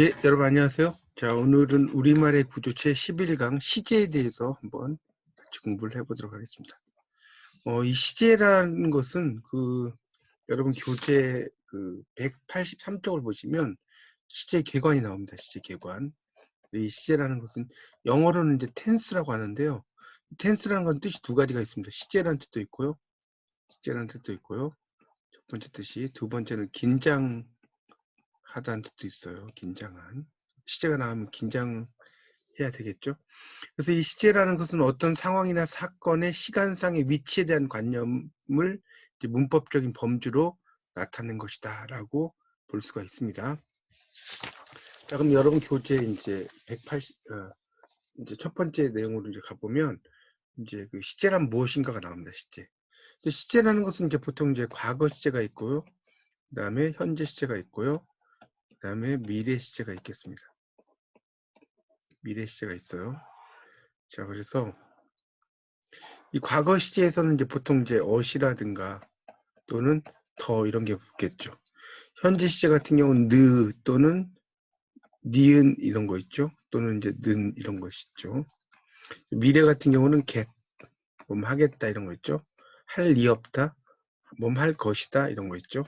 예, 여러분 안녕하세요. 자, 오늘은 우리말의 구조체 11강 시제에 대해서 한번 같이 공부를 해보도록 하겠습니다. 이 시제라는 것은 여러분 교재 183쪽을 보시면 시제 개관이 나옵니다. 시제 개관. 이 시제라는 것은 영어로는 이제 tense라고 하는데요. tense라는 건 뜻이 두 가지가 있습니다. 시제라는 뜻도 있고요. 시제라는 뜻도 있고요. 첫 번째 뜻이, 두 번째는 긴장하다는 뜻도 있어요. 긴장한. 시제가 나오면 긴장해야 되겠죠. 그래서 이 시제라는 것은 어떤 상황이나 사건의 시간상의 위치에 대한 관념을 이제 문법적인 범주로 나타낸 것이다 라고 볼 수가 있습니다. 자, 그럼 여러분 교재 이제 180, 이제 첫 번째 내용으로 이제 가보면 이제 그 시제란 무엇인가가 나옵니다. 시제. 시제라는 것은 이제 보통 이제 과거 시제가 있고요. 그 다음에 현재 시제가 있고요. 그 다음에 미래 시제가 있겠습니다. 미래 시제가 있어요. 자, 그래서 이 과거 시제에서는 이제 보통 이제 어시라든가 또는 더 이런 게 붙겠죠. 현재 시제 같은 경우는 느 또는 니은 이런 거 있죠. 또는 이제 는 이런 것이 있죠. 미래 같은 경우는 get, 몸 하겠다 이런 거 있죠. 할 리 없다, 몸 할 것이다 이런 거 있죠.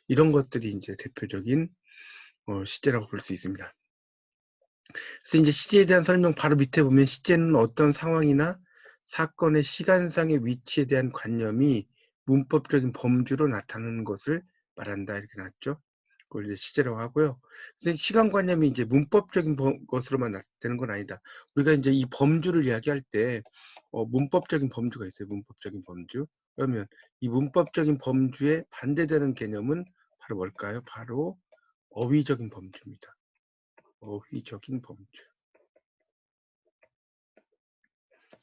이런 것들이 이제 대표적인 시제라고 볼 수 있습니다. 그래서 이제 시제에 대한 설명 바로 밑에 보면 시제는 어떤 상황이나 사건의 시간상의 위치에 대한 관념이 문법적인 범주로 나타나는 것을 말한다 이렇게 나왔죠. 그걸 이제 시제라고 하고요. 그래서 시간관념이 이제 문법적인 것으로만 되는 건 아니다. 우리가 이제 이 범주를 이야기할 때 문법적인 범주가 있어요. 문법적인 범주. 그러면 이 문법적인 범주에 반대되는 개념은 바로 뭘까요? 바로 어휘적인 범주입니다. 어휘적인 범주.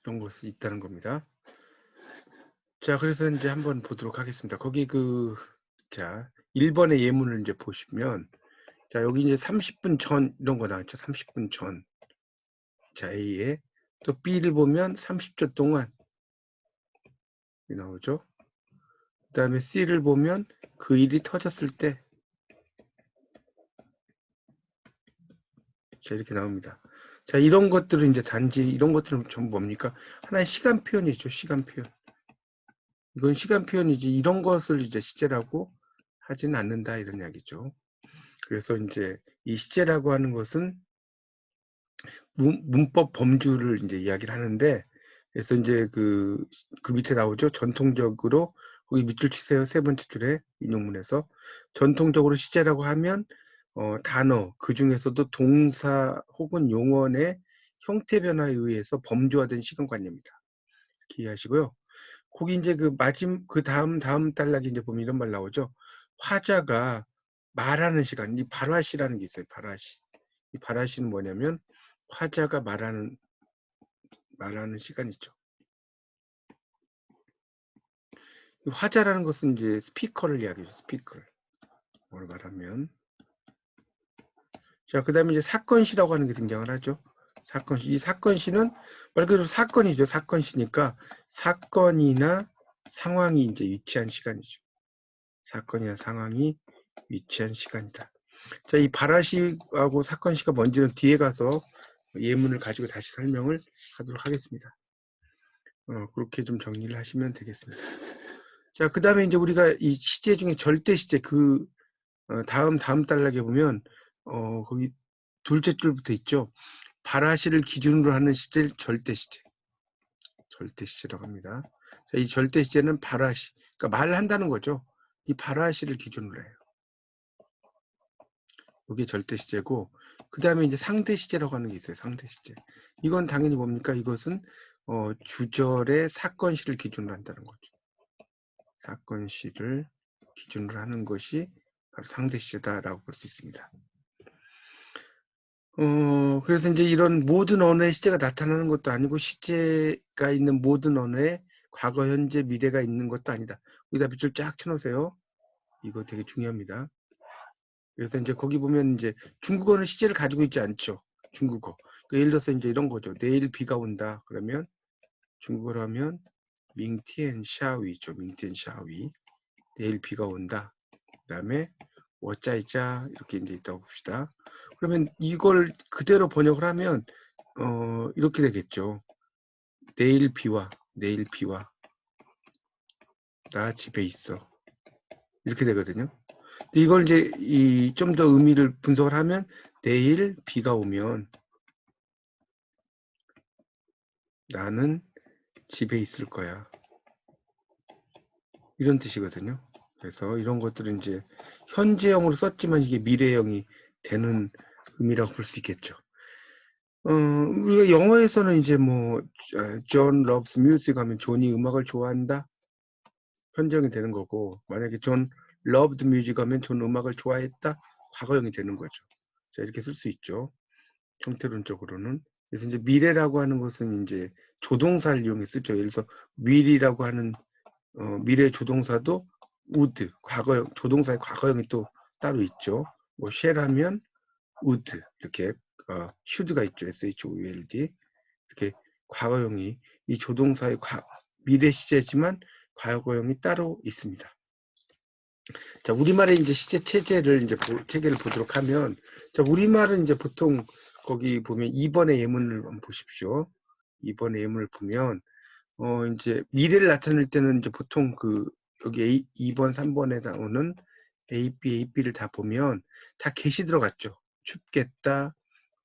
이런 것이 있다는 겁니다. 자, 그래서 이제 한번 보도록 하겠습니다. 거기 자, 1번의 예문을 이제 보시면, 자, 여기 이제 30분 전, 이런 거 나왔죠. 30분 전. 자, A에. 또 B를 보면 30초 동안. 나오죠. 그 다음에 C를 보면 그 일이 터졌을 때. 자, 이렇게 나옵니다. 자, 이런 것들은 이제 단지, 이런 것들은 전부 뭡니까? 하나의 시간 표현이죠. 시간 표현. 이건 시간 표현이지, 이런 것을 이제 시제라고 하지는 않는다. 이런 이야기죠. 그래서 이제 이 시제라고 하는 것은 문법 범주를 이제 이야기를 하는데, 그래서 이제 그 밑에 나오죠. 전통적으로, 거기 밑줄 치세요. 세 번째 줄에 인용문에서. 전통적으로 시제라고 하면, 단어, 그 중에서도 동사 혹은 용언의 형태 변화에 의해서 범주화된 시간관념이다. 이렇게 이해하시고요. 거기 이제 그 다음 단락에 이제 보면 이런 말 나오죠. 화자가 말하는 시간, 이 발화시라는 게 있어요. 발화시. 이 발화시는 뭐냐면 화자가 말하는 시간이죠. 화자라는 것은 이제 스피커를 이야기해요. 스피커를. 뭐로 말하면. 자, 그 다음에 이제 사건시라고 하는 게 등장을 하죠. 사건시. 이 사건시는 말 그대로 사건이죠. 사건시니까 사건이나 상황이 이제 위치한 시간이죠. 사건이나 상황이 위치한 시간이다. 자, 이 발화시하고 사건시가 뭔지는 뒤에 가서 예문을 가지고 다시 설명을 하도록 하겠습니다. 그렇게 좀 정리를 하시면 되겠습니다. 자, 그 다음에 이제 우리가 이 시제 중에 절대 시제, 다음 단락에 보면, 거기 둘째 줄부터 있죠. 발화시를 기준으로 하는 시제를 절대 시제. 절대 시제라고 합니다. 자, 이 절대 시제는 발화시, 그러니까 말을 한다는 거죠. 이 발화시를 기준으로 해요. 이게 절대 시제고, 그 다음에 이제 상대 시제라고 하는 게 있어요. 상대 시제. 이건 당연히 뭡니까? 이것은 주절의 사건시를 기준으로 한다는 거죠. 사건시를 기준으로 하는 것이 바로 상대 시제다라고 볼 수 있습니다. 그래서 이제 이런 모든 언어의 시제가 나타나는 것도 아니고 시제가 있는 모든 언어에 과거, 현재, 미래가 있는 것도 아니다. 여기다 밑줄 쫙 쳐놓으세요. 이거 되게 중요합니다. 그래서 이제 거기 보면 이제 중국어는 시제를 가지고 있지 않죠. 중국어. 예를 들어서 이제 이런 거죠. 내일 비가 온다. 그러면 중국어로 하면 밍티엔 샤위죠. 밍티엔 샤위. 내일 비가 온다. 그 다음에 짜이자 이렇게 이제 있다고 봅시다. 그러면 이걸 그대로 번역을 하면 이렇게 되겠죠. 내일 비와 나 집에 있어 이렇게 되거든요. 근데 이걸 이제 좀 더 의미를 분석을 하면 내일 비가 오면 나는 집에 있을 거야 이런 뜻이거든요. 그래서 이런 것들은 이제 현재형으로 썼지만 이게 미래형이 되는 의미라고 볼 수 있겠죠. 우리가 영어에서는 이제 뭐 John loves music 하면 존이 음악을 좋아한다 현재형이 되는 거고, 만약에 존 loved music 하면 존 음악을 좋아했다 과거형이 되는 거죠. 자, 이렇게 쓸 수 있죠. 형태론적으로는. 그래서 이제 미래라고 하는 것은 이제 조동사를 이용해 쓰죠. 예를 들어서 will이라고 하는 미래 조동사도 would, 과거형, 조동사의 과거형이 또 따로 있죠. 뭐 shall 하면 would, 이렇게 should가 있죠. should. 이렇게 과거형이 이 조동사의 미래 시제지만 과거형이 따로 있습니다. 자, 우리말의 이제 시제 체제를 이제 체계를 보도록 하면, 자, 우리말은 이제 보통 거기 보면 2번의 예문을 한번 보십시오. 2번의 예문을 보면 이제 미래를 나타낼 때는 이제 보통 여기 2번, 3번에 나오는 A, B, A, B를 다 보면 다 get이 들어갔죠. 춥겠다,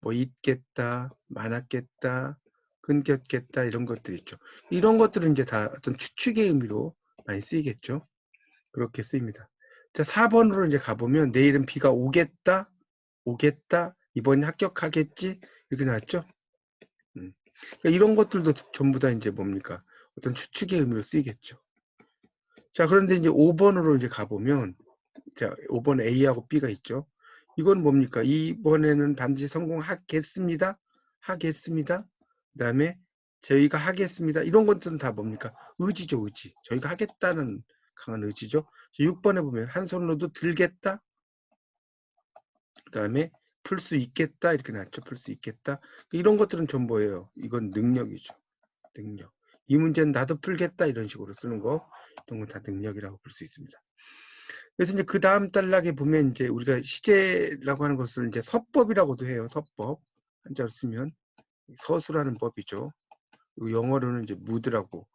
뭐 있겠다, 많았겠다, 끊겼겠다 이런 것들이 있죠. 이런 것들은 이제 다 어떤 추측의 의미로 많이 쓰이겠죠. 그렇게 쓰입니다. 자, 4번으로 이제 가보면 내일은 비가 오겠다, 이번에 합격하겠지 이렇게 나왔죠. 그러니까 이런 것들도 전부 다 이제 뭡니까? 어떤 추측의 의미로 쓰이겠죠. 자, 그런데 이제 5번으로 이제 가보면, 자, 5번 A하고 B가 있죠. 이건 뭡니까? 이번에는 반드시 성공하겠습니다. 그 다음에 저희가 하겠습니다. 이런 것들은 다 뭡니까? 의지죠, 의지. 저희가 하겠다는 강한 의지죠. 6번에 보면 한 손으로도 들겠다. 그 다음에 풀 수 있겠다. 이렇게 나왔죠. 풀 수 있겠다. 이런 것들은 전부예요. 이건 능력이죠. 능력. 이 문제는 나도 풀겠다 이런 식으로 쓰는 거 이런 건 다 능력이라고 볼 수 있습니다. 그래서 이제 그 다음 단락에 보면 이제 우리가 시제라고 하는 것을 이제 서법이라고도 해요. 서법 한자로 쓰면 서술하는 법이죠. 영어로는 이제 무드라고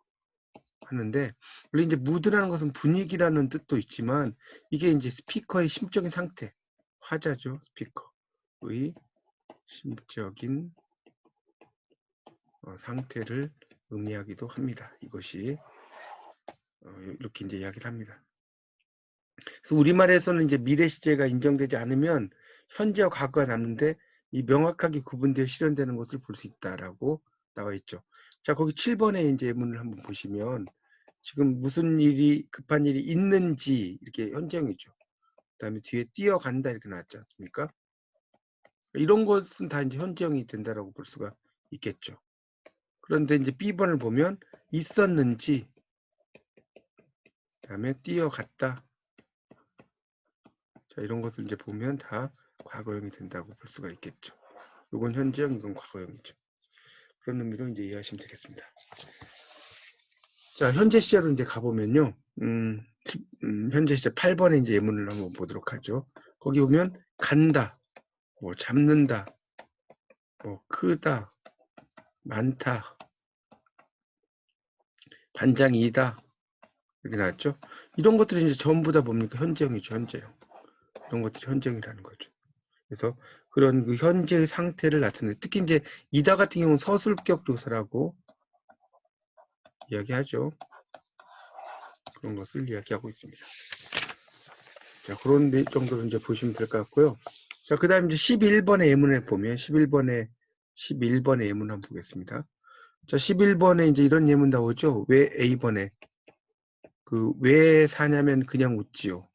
하는데, 원래 이제 무드라는 것은 분위기라는 뜻도 있지만 이게 이제 스피커의 심적인 상태, 화자죠. 스피커의 심적인 상태를 의미하기도 합니다. 이것이 이렇게 이제 이야기를 합니다. 그래서 우리말에서는 이제 미래 시제가 인정되지 않으면 현재와 과거가 남는데 이 명확하게 구분되어 실현되는 것을 볼 수 있다라고 나와 있죠. 자, 거기 7번에 이제 예문을 한번 보시면 지금 무슨 일이 급한 일이 있는지 이렇게 현재형이죠. 그다음에 뒤에 뛰어간다 이렇게 나왔지 않습니까? 이런 것은 다 이제 현재형이 된다라고 볼 수가 있겠죠. 그런데 이제 B번을 보면 있었는지, 그다음에 뛰어갔다. 자, 이런 것을 이제 보면 다 과거형이 된다고 볼 수가 있겠죠. 이건 현재형, 이건 과거형이죠. 그런 의미로 이제 이해하시면 되겠습니다. 자, 현재 시제로 이제 가보면요. 현재 시제 8번에 이제 예문을 한번 보도록 하죠. 거기 보면 간다, 뭐 잡는다, 뭐 크다, 많다, 반장이다 이렇게 나왔죠. 이런 것들이 이제 전부 다 뭡니까? 현재형이죠. 현재형. 이런 것들이 현재형이라는 거죠. 그래서 그런 그 현재의 상태를 나타내는, 특히 이제 이다 같은 경우는 서술격 조사라고 이야기하죠. 그런 것을 이야기하고 있습니다. 자, 그런 정도로 이제 보시면 될 것 같고요. 자, 그 다음 이제 11번의 예문을 보면 11번의 예문 한번 보겠습니다. 자, 11번에 이제 이런 예문 나오죠. 왜 A번에 왜 사냐면 그냥 웃지요.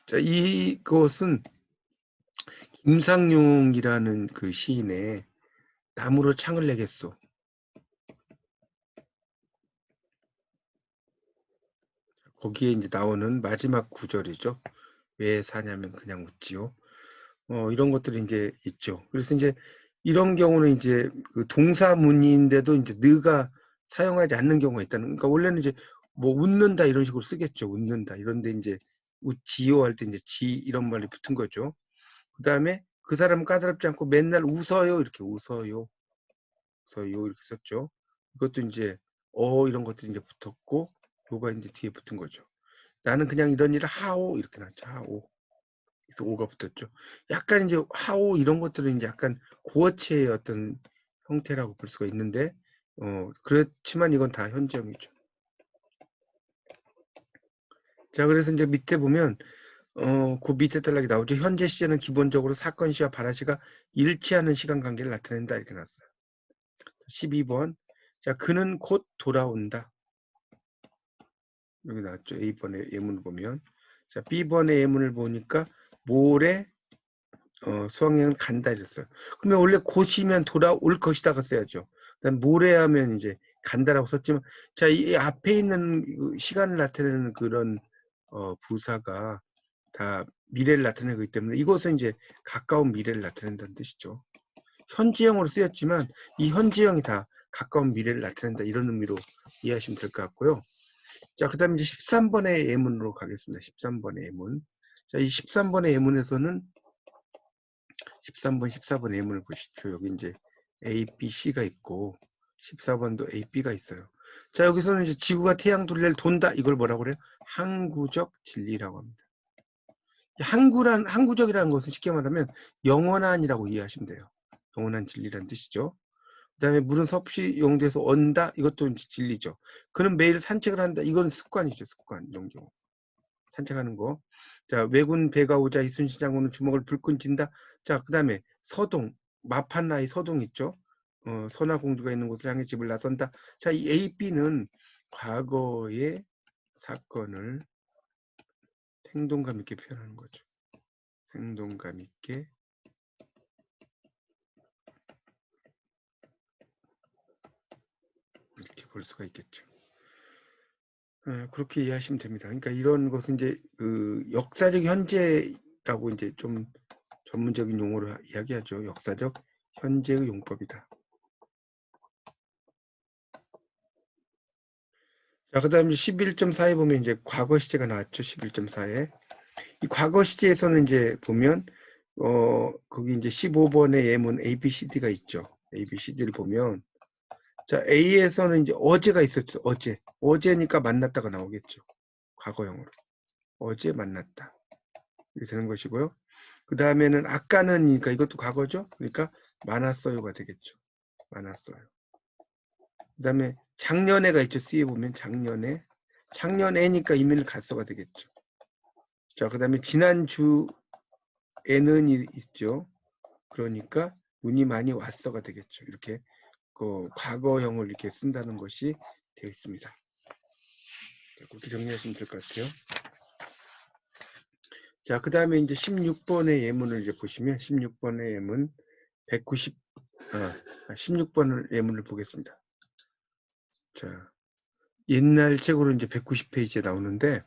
자, 이것은 김상용이라는 그 시인의 나무로 창을 내겠소. 거기에 이제 나오는 마지막 구절이죠. 왜 사냐면 그냥 웃지요. 이런 것들이 이제 있죠. 그래서 이제 이런 경우는 이제 그 동사문인데도 이제 느가 사용하지 않는 경우가 있다는. 그러니까 원래는 이제 뭐 웃는다 이런 식으로 쓰겠죠. 웃는다 이런데 이제 웃지요 할 때 이제 지 이런 말이 붙은 거죠. 그 다음에 그 사람은 까다롭지 않고 맨날 웃어요 이렇게 웃어요 이렇게 썼죠. 이것도 이제 이런 것들이 이제 붙었고 요가 이제 뒤에 붙은 거죠. 나는 그냥 이런 일을 하오 이렇게 나왔죠. 하오. 그래서 오가 붙었죠. 약간 이제 하오 이런 것들은 이제 약간 고어체의 어떤 형태라고 볼 수가 있는데 그렇지만 이건 다 현재형이죠. 자, 그래서 이제 밑에 보면 그 밑에 단락이 나오죠. 현재 시제는 기본적으로 사건 시와 발화 시가 일치하는 시간 관계를 나타낸다 이렇게 나왔어요. 12번. 자, 그는 곧 돌아온다. 여기 나왔죠. A번의 예문을 보면. 자, B번의 예문을 보니까 모레 수학여행 간다 이랬어요. 그러면 원래 곧이면 돌아올 것이다가 써야죠. 그다음 모레 하면 이제 간다라고 썼지만 자, 이 앞에 있는 시간을 나타내는 그런 부사가 다 미래를 나타내고 있기 때문에 이것은 이제 가까운 미래를 나타낸다는 뜻이죠. 현지형으로 쓰였지만 이 현지형이 다 가까운 미래를 나타낸다 이런 의미로 이해하시면 될 것 같고요. 자, 그 다음에 이제 13번의 예문으로 가겠습니다. 13번의 예문. 자, 이 13번의 예문에서는 13번, 14번 예문을 보십시오. 여기 이제 A, B, C가 있고 14번도 A, B가 있어요. 자, 여기서는 이제 지구가 태양 둘레를 돈다. 이걸 뭐라고 그래요? 항구적 진리라고 합니다. 항구적이라는 것은 쉽게 말하면 영원한이라고 이해하시면 돼요. 영원한 진리라는 뜻이죠. 그 다음에 물은 섭씨 용돼서 언다. 이것도 이제 진리죠. 그는 매일 산책을 한다. 이건 습관이죠. 습관. 이런 경우. 산책하는 거. 자, 왜군 배가 오자 이순신 장군은 주먹을 불끈 쥔다. 자, 그 다음에 서동. 마판라이 서동 있죠. 선화공주가 있는 곳을 향해 집을 나선다. 자, 이 A, B는 과거의 사건을 생동감 있게 표현하는 거죠. 생동감 있게 이렇게 볼 수가 있겠죠. 그렇게 이해하시면 됩니다. 그러니까 이런 것은 이제 그 역사적 현재라고 이제 좀 전문적인 용어로 이야기하죠. 역사적 현재의 용법이다. 자, 그 다음에 11.4에 보면 이제 과거 시제가 나왔죠. 11.4에. 이 과거 시제에서는 이제 보면, 거기 이제 15번의 예문 ABCD가 있죠. ABCD를 보면, 자, A에서는 이제 어제가 있었죠. 어제니까 만났다가 나오겠죠. 과거형으로. 어제 만났다. 이렇게 되는 것이고요. 그 다음에는 아까는, 그러니까 이것도 과거죠. 그러니까 많았어요가 되겠죠. 많았어요. 그 다음에 작년에가 있죠. C에 보면 작년에니까 이민을 갔어가 되겠죠. 자, 그 다음에 지난주에는 있죠. 그러니까 운이 많이 왔어가 되겠죠. 이렇게 그 과거형을 이렇게 쓴다는 것이 되어 있습니다. 그렇게 정리하시면 될 것 같아요. 자, 그 다음에 이제 16번의 예문을 이제 보시면 16번의 예문 16번의 예문을 보겠습니다. 자, 옛날 책으로 이제 190페이지에 나오는데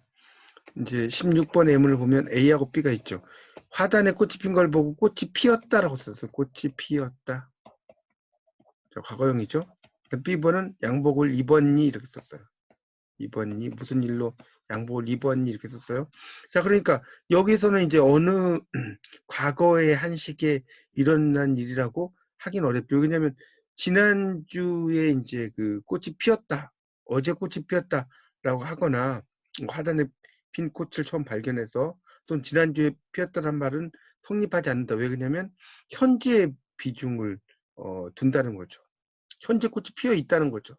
이제 16번의 예문을 보면 A하고 B가 있죠. 화단에 꽃이 핀 걸 보고 꽃이 피었다라고 썼어요. 꽃이 피었다. 자, 과거형이죠. B번은 양복을 입었니 이렇게 썼어요. 입었니 무슨 일로 양복을 입었니 이렇게 썼어요. 자, 그러니까 여기서는 이제 어느 과거의 한 시기에 일어난 일이라고 하긴 어렵죠. 왜냐하면 지난주에 이제 그 꽃이 피었다. 어제 꽃이 피었다라고 하거나 화단에 핀 꽃을 처음 발견해서 또는 지난주에 피었다는 말은 성립하지 않는다. 왜 그러냐면 현재의 비중을 둔다는 거죠. 현재 꽃이 피어 있다는 거죠.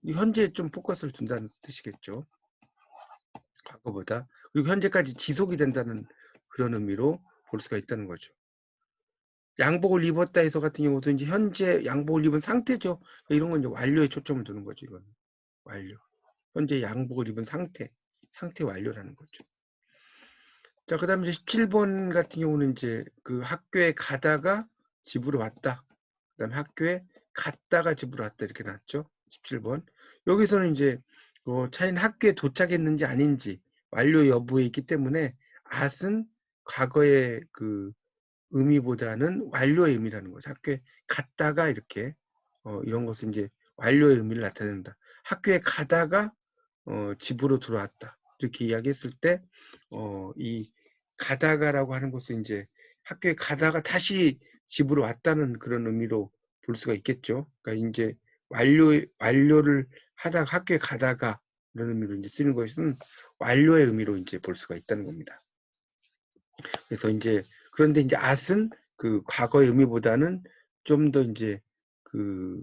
현재에 좀 포커스를 둔다는 뜻이겠죠. 과거보다. 그리고 현재까지 지속이 된다는 그런 의미로 볼 수가 있다는 거죠. 양복을 입었다 해서 같은 경우도 이제 현재 양복을 입은 상태죠. 이런 건 이제 완료에 초점을 두는 거죠. 이건 완료. 현재 양복을 입은 상태 완료라는 거죠. 자, 그 다음에 이제 17번 같은 경우는 이제 그 학교에 가다가 집으로 왔다. 그 다음에 학교에 갔다가 집으로 왔다. 이렇게 나왔죠. 17번. 여기서는 이제 차이는 학교에 도착했는지 아닌지 완료 여부에 있기 때문에 at은 과거의 그 의미보다는 완료의 의미라는 거죠. 학교에 갔다가 이렇게 이런 것은 이제 완료의 의미를 나타낸다. 학교에 가다가 집으로 들어왔다. 이렇게 이야기했을 때, 이 가다가라고 하는 것은 이제 학교에 가다가 다시 집으로 왔다는 그런 의미로 볼 수가 있겠죠. 그러니까 이제 완료를 하다가 학교에 가다가 이런 의미로 이제 쓰는 것은 완료의 의미로 이제 볼 수가 있다는 겁니다. 그래서 이제 그런데 이제 at은 그 과거의 의미보다는 좀 더 이제 그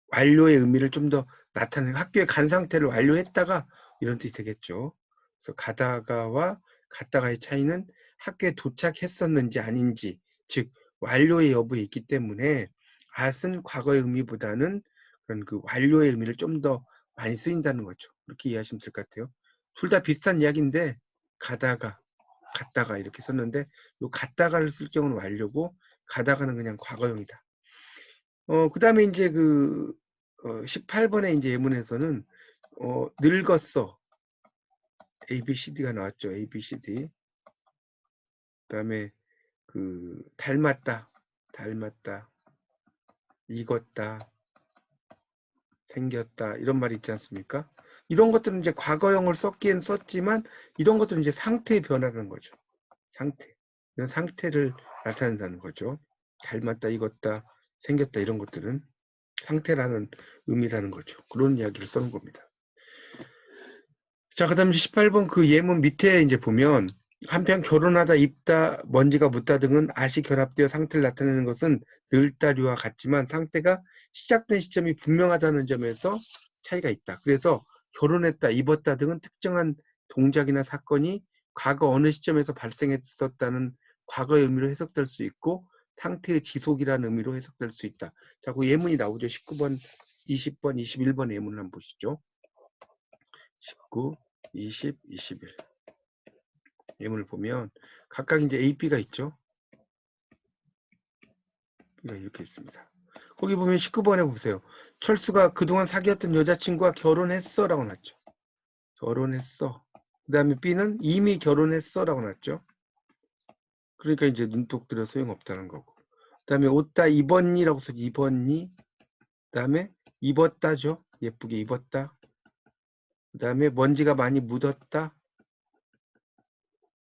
완료의 의미를 좀 더 나타내는 학교에 간 상태를 완료했다가 이런 뜻이 되겠죠. 그래서 가다가와 갔다가의 차이는 학교에 도착했었는지 아닌지, 즉 완료의 여부에 있기 때문에 at은 과거의 의미보다는 그런 그 완료의 의미를 좀 더 많이 쓰인다는 거죠. 그렇게 이해하시면 될 것 같아요. 둘 다 비슷한 이야기인데 가다가 갔다가 이렇게 썼는데 요 갔다가를 쓸 경우는 완료고 가다가는 그냥 과거형이다. 그 다음에 이제 그 18번의 이제 예문에서는 늙었어. A, B, C, D가 나왔죠. A, B, C, D. 그 다음에 그 닮았다. 닮았다. 익었다. 생겼다. 이런 말이 있지 않습니까? 이런 것들은 이제 과거형을 썼기엔 썼지만 이런 것들은 이제 상태의 변화라는 거죠. 상태. 이런 상태를 나타낸다는 거죠. 닮았다, 익었다, 생겼다 이런 것들은 상태라는 의미라는 거죠. 그런 이야기를 쓰는 겁니다. 자, 그 다음에 18번 그 예문 밑에 이제 보면 한편 결혼하다, 입다, 먼지가 묻다 등은 at이 결합되어 상태를 나타내는 것은 늘다류와 같지만 상태가 시작된 시점이 분명하다는 점에서 차이가 있다. 그래서 결혼했다, 입었다 등은 특정한 동작이나 사건이 과거 어느 시점에서 발생했었다는 과거의 의미로 해석될 수 있고 상태의 지속이라는 의미로 해석될 수 있다. 자, 그 예문이 나오죠. 19번, 20번, 21번 예문을 한번 보시죠. 19, 20, 21 예문을 보면 각각 이제 A, B가 있죠. B가 이렇게 있습니다. 거기 보면 19번에 보세요. 철수가 그동안 사귀었던 여자친구와 결혼했어 라고 났죠. 결혼했어. 그 다음에 B는 이미 결혼했어 라고 났죠. 그러니까 이제 눈독 들여 소용없다는 거고. 그 다음에 옷다 입었니 라고 써서 입었니. 그 다음에 입었다죠. 예쁘게 입었다. 그 다음에 먼지가 많이 묻었다.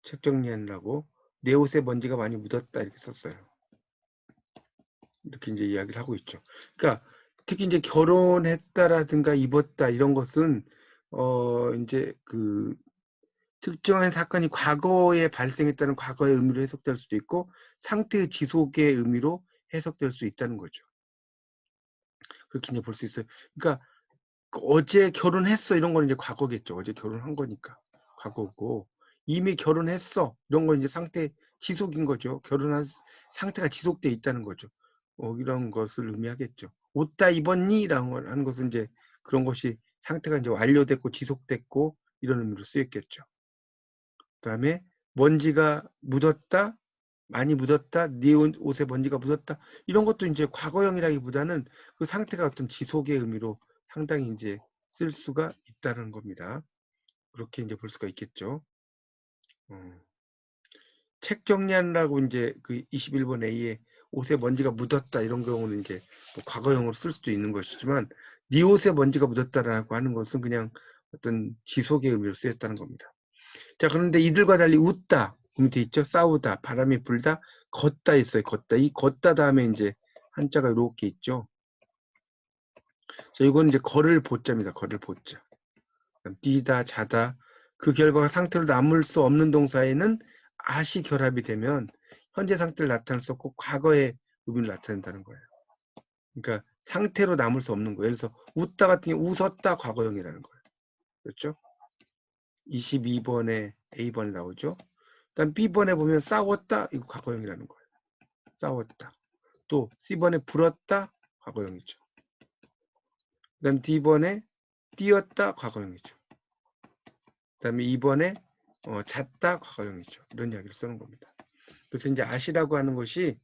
책 정리하느라고. 내 옷에 먼지가 많이 묻었다 이렇게 썼어요. 이렇게 이제 이야기를 하고 있죠. 그러니까 특히 이제 결혼했다라든가 입었다 이런 것은 이제 그 특정한 사건이 과거에 발생했다는 과거의 의미로 해석될 수도 있고 상태의 지속의 의미로 해석될 수 있다는 거죠. 그렇게 이제 볼 수 있어요. 그러니까 어제 결혼했어 이런 건 이제 과거겠죠. 어제 결혼한 거니까 과거고 이미 결혼했어 이런 건 이제 상태 지속인 거죠. 결혼한 상태가 지속돼 있다는 거죠. 이런 것을 의미하겠죠. 옷 다 입었니? 라고 하는 것은 이제 그런 것이 상태가 이제 완료됐고 지속됐고 이런 의미로 쓰였겠죠. 그 다음에 먼지가 묻었다, 많이 묻었다, 네 옷에 먼지가 묻었다 이런 것도 이제 과거형이라기보다는 그 상태가 어떤 지속의 의미로 상당히 이제 쓸 수가 있다는 겁니다. 그렇게 이제 볼 수가 있겠죠. 책 정리하느라고 이제 그 21번 A에 옷에 먼지가 묻었다 이런 경우는 이제 뭐 과거형으로 쓸 수도 있는 것이지만 네 옷에 먼지가 묻었다라고 하는 것은 그냥 어떤 지속의 의미로 쓰였다는 겁니다. 자, 그런데 이들과 달리 웃다 그 밑에 있죠. 싸우다, 바람이 불다, 걷다 있어요. 걷다. 이 걷다 다음에 이제 한자가 이렇게 있죠. 자, 이건 이제 걸을 보자입니다. 걸을 보자. 뛰다, 자다. 그 결과가 상태로 남을 수 없는 동사에는 at이 결합이 되면 현재 상태를 나타낼 수 없고 과거의 의미를 나타낸다는 거예요. 그러니까 상태로 남을 수 없는 거예요. 그래서 웃다 같은 경우 웃었다 과거형이라는 거예요. 그렇죠? 22번에 A번에 나오죠. 일단 B번에 보면 싸웠다 이거 과거형이라는 거예요. 싸웠다. 또 C번에 불었다 과거형이죠. 그 다음 D번에 뛰었다 과거형이죠. 그 다음에 2번에 잤다 과거형이죠. 이런 이야기를 쓰는 겁니다. 그래서 이제 at이라고 하는 것이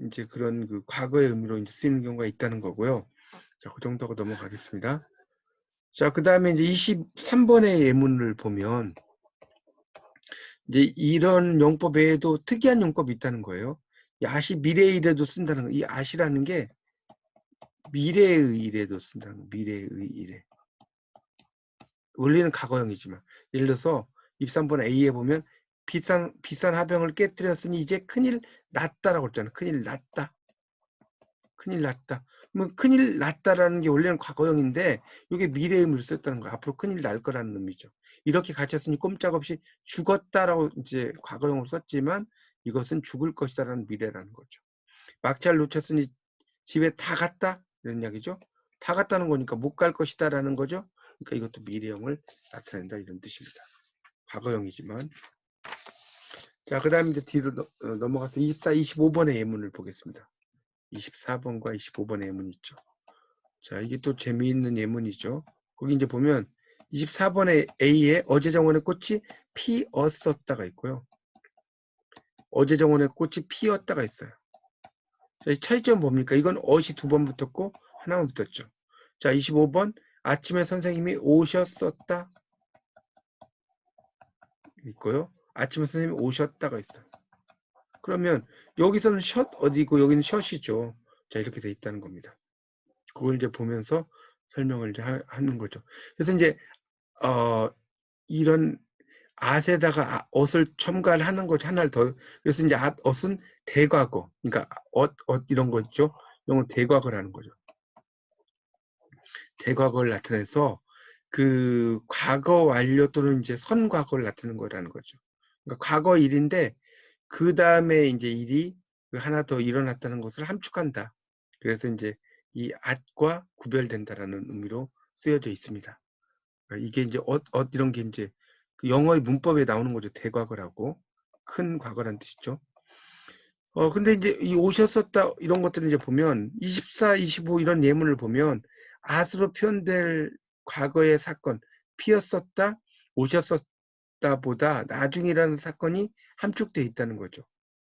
이제 그런 그 과거의 의미로 이제 쓰이는 경우가 있다는 거고요. 자, 그 정도하고 넘어가겠습니다. 자, 그 다음에 이제 23번의 예문을 보면 이제 이런 용법 외에도 특이한 용법이 있다는 거예요. 이 at이 미래일에도 쓴다는 거. 이 at이라는 게 미래의 일에도 쓴다는 거. 미래의 일에. 원리는 과거형이지만 예를 들어서 23번 A에 보면 비싼 화병을 깨뜨렸으니 이제 큰일 났다라고 했잖아요. 큰일 났다. 큰일 났다. 뭐 큰일 났다라는 게 원래는 과거형인데 이게 미래의 의미를 썼다는 거예요. 앞으로 큰일 날 거라는 의미죠. 이렇게 갇혔으니 꼼짝없이 죽었다라고 이제 과거형으로 썼지만 이것은 죽을 것이다라는 미래라는 거죠. 막차를 놓쳤으니 집에 다 갔다 이런 이야기죠. 다 갔다는 거니까 못 갈 것이다라는 거죠. 그러니까 이것도 미래형을 나타낸다 이런 뜻입니다. 과거형이지만. 자, 그 다음에 이제 뒤로 넘어가서 24, 25번의 예문을 보겠습니다. 24번과 25번의 예문이 있죠. 자, 이게 또 재미있는 예문이죠. 거기 이제 보면 24번의 A에 어제 정원의 꽃이 피었었다가 있고요. 어제 정원의 꽃이 피었다가 있어요. 자, 이 차이점 뭡니까? 이건 어시 2번 붙었고 하나만 붙었죠. 자, 25번 아침에 선생님이 오셨었다 있고요. 아침에 선생님이 오셨다가 있어요. 그러면 여기서는 셔 어디고 여기는 셔시죠. 자, 이렇게 돼 있다는 겁니다. 그걸 이제 보면서 설명을 이제 하는 거죠. 그래서 이제 이런 at에다가 ot을 첨가를 하는 거죠. 하나를 더. 그래서 이제 ot은 대과거. 그러니까 이런 거 있죠. 이런 건 대과거라는 거죠. 대과거를 나타내서 그 과거 완료 또는 이제 선과거를 나타내는 거라는 거죠. 그러니까 과거 일인데 그 다음에 이제 일이 하나 더 일어났다는 것을 함축한다. 그래서 이제 이 at과 구별된다라는 의미로 쓰여져 있습니다. 이게 이제 이런 게 이제 그 영어의 문법에 나오는 거죠. 대과거라고. 큰 과거란 뜻이죠. 근데 이제 이 오셨었다 이런 것들을 이제 보면 24, 25 이런 예문을 보면 at으로 표현될 과거의 사건, 피었었다, 오셨었다 보다 나중이라는 사건이 함축되어 있다는 거죠.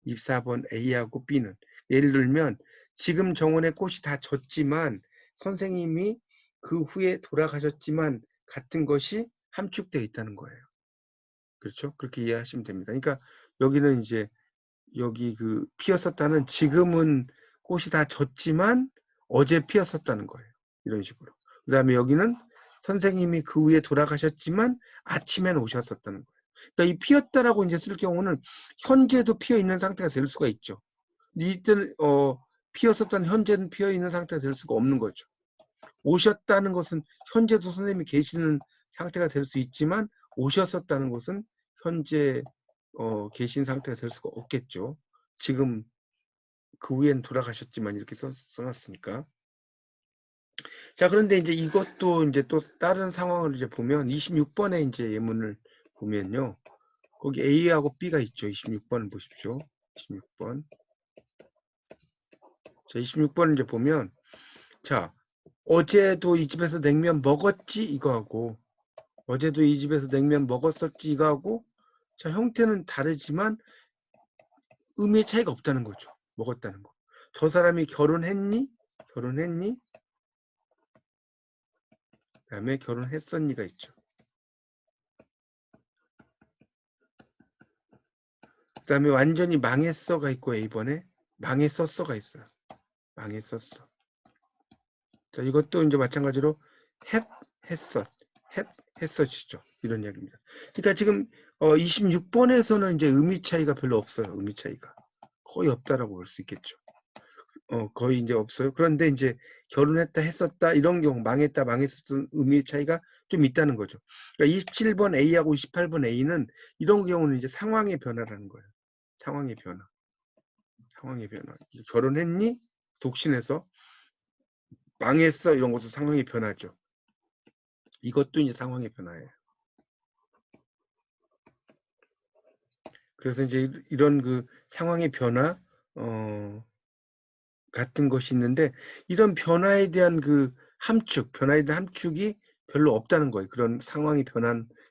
24번 A하고 B는. 예를 들면 지금 정원의 꽃이 다 졌지만 선생님이 그 후에 돌아가셨지만 같은 것이 함축되어 있다는 거예요. 그렇죠? 그렇게 이해하시면 됩니다. 그러니까 여기는 이제 여기 그 피었었다는 지금은 꽃이 다 졌지만 어제 피었었다는 거예요. 이런 식으로. 그 다음에 여기는 선생님이 그 후에 돌아가셨지만 아침엔 오셨었다는 거예요. 그러니까 이 피었다라고 이제 쓸 경우는 현재도 피어 있는 상태가 될 수가 있죠. 이때는 피었었다는 현재는 피어 있는 상태가 될 수가 없는 거죠. 오셨다는 것은 현재도 선생님이 계시는 상태가 될 수 있지만 오셨었다는 것은 현재 계신 상태가 될 수가 없겠죠. 지금 그 후에는 돌아가셨지만 이렇게 써놨으니까. 자, 그런데 이제 이것도 이제 또 다른 상황을 이제 보면 26번에 이제 예문을 보면요. 거기 A하고 B가 있죠. 26번을 보십시오. 26번. 자, 26번을 이제 보면 자, 어제도 이 집에서 냉면 먹었지 이거하고 어제도 이 집에서 냉면 먹었었지 이거하고 자, 형태는 다르지만 의미의 차이가 없다는 거죠. 먹었다는 거. 저 사람이 결혼했니? 결혼했니? 그 다음에 결혼했었니가 있죠. 그 다음에 완전히 망했어가 있고 A번에 망했었어가 있어요. 망했었어. 자, 이것도 이제 마찬가지로 했었 했었이죠. 이런 이야기입니다. 그러니까 지금 26번에서는 이제 의미 차이가 별로 없어요. 의미 차이가 거의 없다라고 볼 수 있겠죠. 거의 이제 없어요. 그런데 이제 결혼했다 했었다 이런 경우 망했다 망했었던 의미 차이가 좀 있다는 거죠. 그러니까 27번 A하고 28번 A는 이런 경우는 이제 상황의 변화라는 거예요. 상황의 변화. 상황의 변화. 결혼했니? 독신해서 망했어 이런 것도 상황의 변화죠. 이것도 이제 상황의 변화예요. 그래서 이제 이런 그 상황의 변화 같은 것이 있는데 이런 변화에 대한 그 함축, 변화에 대한 함축이 별로 없다는 거예요. 그런 상황이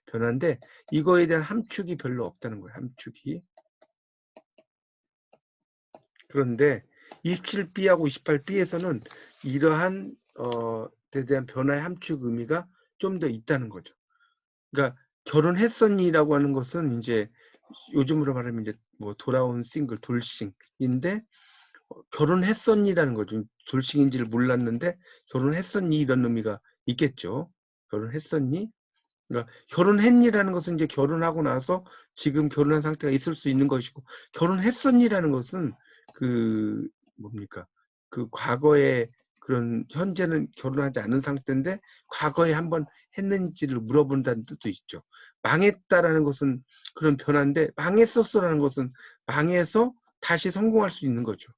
변화인데 이거에 대한 함축이 별로 없다는 거예요. 함축이. 그런데 27B하고 28B에서는 이러한 에 대한 변화의 함축 의미가 좀 더 있다는 거죠. 그러니까 결혼했었니라고 하는 것은 이제 요즘으로 말하면 이제 뭐 돌아온 싱글 돌싱인데 결혼했었니라는 거죠. 돌싱인지를 몰랐는데 결혼했었니? 이런 의미가 있겠죠. 결혼했었니? 그러니까 결혼했니라는 것은 이제 결혼하고 나서 지금 결혼한 상태가 있을 수 있는 것이고, 결혼했었니라는 것은 그 뭡니까? 그 과거에 그런, 현재는 결혼하지 않은 상태인데 과거에 한번 했는지를 물어본다는 뜻도 있죠. 망했다라는 것은 그런 변화인데, 망했었어라는 것은 망해서 다시 성공할 수 있는 거죠.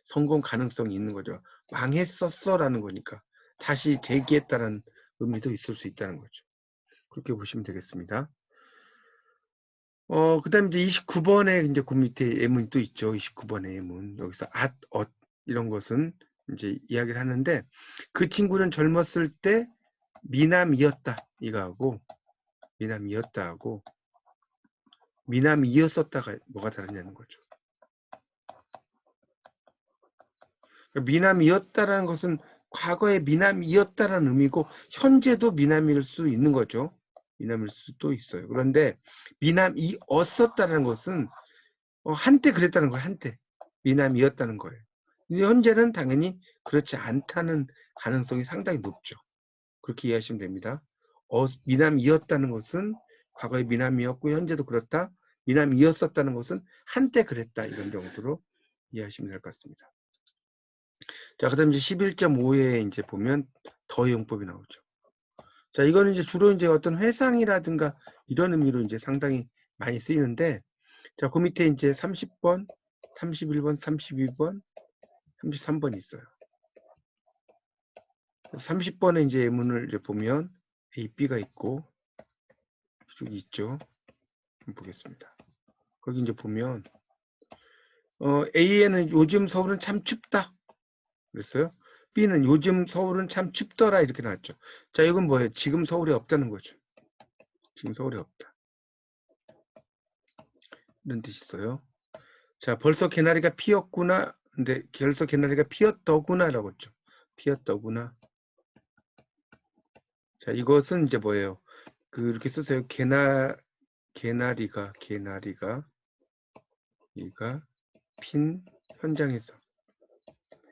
성공 가능성이 있는 거죠. 망했었어라는 거니까 다시 재기했다라는 의미도 있을 수 있다는 거죠. 그렇게 보시면 되겠습니다. 그 다음에 이제 29번에 이제 그 밑에 예문이 또 있죠. 29번의 예문. 여기서 이런 것은 이제 이야기를 하는데, 그 친구는 젊었을 때 미남이었다. 이거하고, 미남이었다 하고, 미남이었었다가 뭐가 다르냐는 거죠. 그러니까 미남이었다라는 것은 과거에 미남이었다라는 의미고, 현재도 미남일 수 있는 거죠. 미남일 수도 있어요. 그런데 미남이었었다는 것은 한때 그랬다는 거예요. 한때 미남이었다는 거예요. 근데 현재는 당연히 그렇지 않다는 가능성이 상당히 높죠. 그렇게 이해하시면 됩니다. 미남이었다는 것은 과거에 미남이었고 현재도 그렇다. 미남이었었다는 것은 한때 그랬다. 이런 정도로 이해하시면 될 것 같습니다. 자, 그 다음 이제 11.5에 이제 보면 더 용법이 나오죠. 자, 이거는 이제 주로 이제 어떤 회상이라든가 이런 의미로 이제 상당히 많이 쓰이는데, 자, 그 밑에 이제 30번, 31번, 32번, 33번이 있어요. 30번에 이제 예문을 이제 보면 A, B가 있고, 여기 있죠. 한번 보겠습니다. 거기 이제 보면, A에는 요즘 서울은 참 춥다. 그랬어요. B는 요즘 서울은 참 춥더라. 이렇게 나왔죠. 자, 이건 뭐예요? 지금 서울이 없다는 거죠. 지금 서울이 없다. 이런 뜻이 있어요. 자, 벌써 개나리가 피었구나. 근데 벌써 개나리가 피었더구나 라고 했죠. 피었더구나. 자, 이것은 이제 뭐예요? 그렇게 쓰세요. 개나리가 핀 현장에서,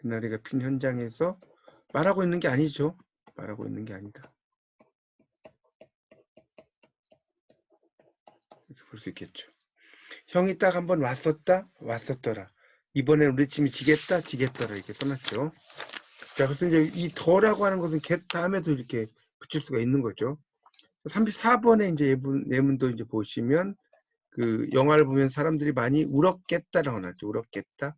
개나리가 핀 현장에서 말하고 있는 게 아니죠. 말하고 있는 게 아니다. 이렇게 볼 수 있겠죠. 형이 딱 한번 왔었더라. 이번엔 우리 팀이 지겠더라. 이렇게 써놨죠. 자, 그래서 이제 이 더라고 하는 것은 get 다음에도 이렇게 붙일 수가 있는 거죠. 34번에 이제 예문도 이제 보시면, 그 영화를 보면 사람들이 많이 울었겠다라고 나왔죠. 울었겠다.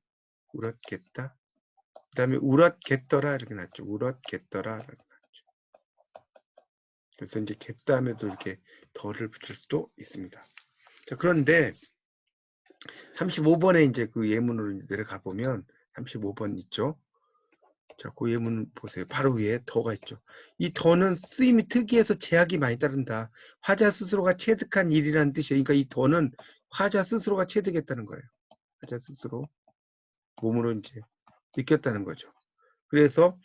그 다음에 울었겠더라 이렇게 나왔죠. 울었겠더라 이렇게 나왔죠. 그래서 이제 get 다음에도 이렇게 더를 붙일 수도 있습니다. 자, 그런데 35번에 이제 그 예문으로 내려가 보면 35번 있죠. 자, 그 예문 보세요. 바로 위에 더가 있죠. 이 더는 쓰임이 특이해서 제약이 많이 따른다. 화자 스스로가 체득한 일이라는 뜻이에요. 그러니까 이 더는 화자 스스로가 체득했다는 거예요. 화자 스스로 몸으로 이제 느꼈다는 거죠. 그래서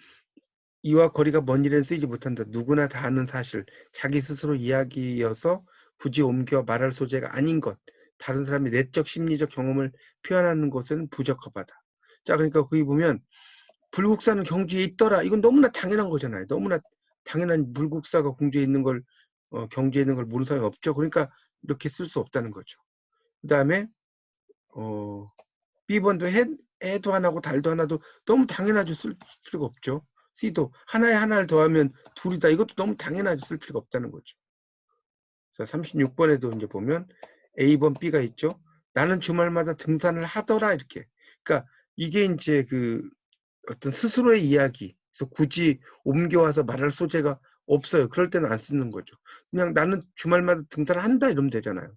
이와 거리가 먼 일에는 쓰이지 못한다. 누구나 다 아는 사실, 자기 스스로 이야기여서 굳이 옮겨 말할 소재가 아닌 것, 다른 사람의 내적 심리적 경험을 표현하는 것은 부적합하다. 자, 그러니까 거기 보면 불국사는 경주에 있더라. 이건 너무나 당연한 거잖아요. 너무나 당연한 불국사가 공주에 있는 걸, 경주에 있는 걸 모르는 사람이 없죠. 그러니까 이렇게 쓸 수 없다는 거죠. 그 다음에 B번도 해도 하나고 달도 하나도 너무 당연하죠. 쓸 필요가 없죠. C도 하나에 하나를 더하면 둘이다. 이것도 너무 당연하죠. 쓸 필요가 없다는 거죠. 자, 36번에도 이제 보면 A번, B가 있죠. 나는 주말마다 등산을 하더라. 이렇게. 그러니까 이게 이제 그 어떤 스스로의 이야기. 그래서 굳이 옮겨와서 말할 소재가 없어요. 그럴 때는 안 쓰는 거죠. 그냥 나는 주말마다 등산을 한다 이러면 되잖아요.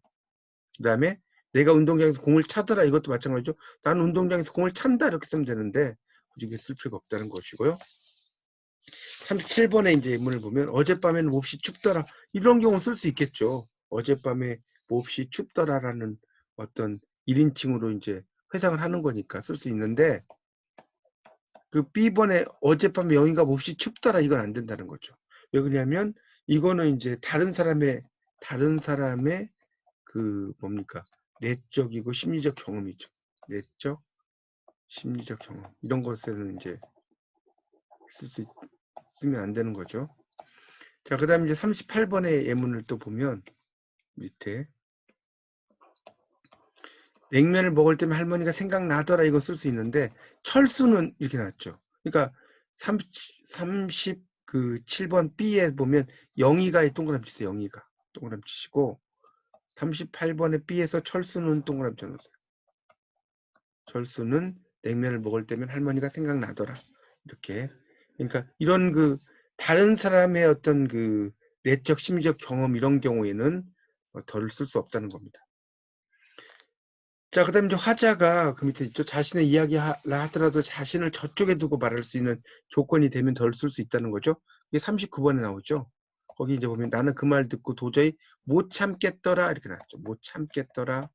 그 다음에 내가 운동장에서 공을 차더라. 이것도 마찬가지죠. 나는 운동장에서 공을 찬다. 이렇게 쓰면 되는데 굳이 이게 쓸 필요가 없다는 것이고요. 37번에 이제 예문을 보면 어젯밤에는 몹시 춥더라. 이런 경우 쓸 수 있겠죠. 어젯밤에 몹시 춥더라라는 어떤 1인칭으로 이제 회상을 하는 거니까 쓸 수 있는데, 그 B번에 어젯밤에 영희가 몹시 춥더라 이건 안 된다는 거죠. 왜 그러냐면 이거는 이제 다른 사람의 그 뭡니까? 내적이고 심리적 경험이죠. 내적 심리적 경험 이런 것에는 이제 쓰면 안 되는 거죠. 자, 그 다음에 이제 38번의 예문을 또 보면 밑에 냉면을 먹을 때면 할머니가 생각나더라 이거 쓸 수 있는데 철수는 이렇게 나왔죠. 그러니까 37번 B에 보면 영희가 동그라미 치세요. 영희가 동그라미 치시고 38번의 B에서 철수는 동그라미 쳐놓으세요. 철수는 냉면을 먹을 때면 할머니가 생각나더라. 이렇게. 그러니까 이런 그 다른 사람의 어떤 그 내적 심리적 경험 이런 경우에는 덜을 쓸 수 없다는 겁니다. 자, 그 다음에 이제 화자가 그 밑에 있죠. 자신의 이야기라 하더라도 자신을 저쪽에 두고 말할 수 있는 조건이 되면 덜 쓸 수 있다는 거죠. 이게 39번에 나오죠. 거기 이제 보면 나는 그 말 듣고 도저히 못 참겠더라 이렇게 나왔죠. 못 참겠더라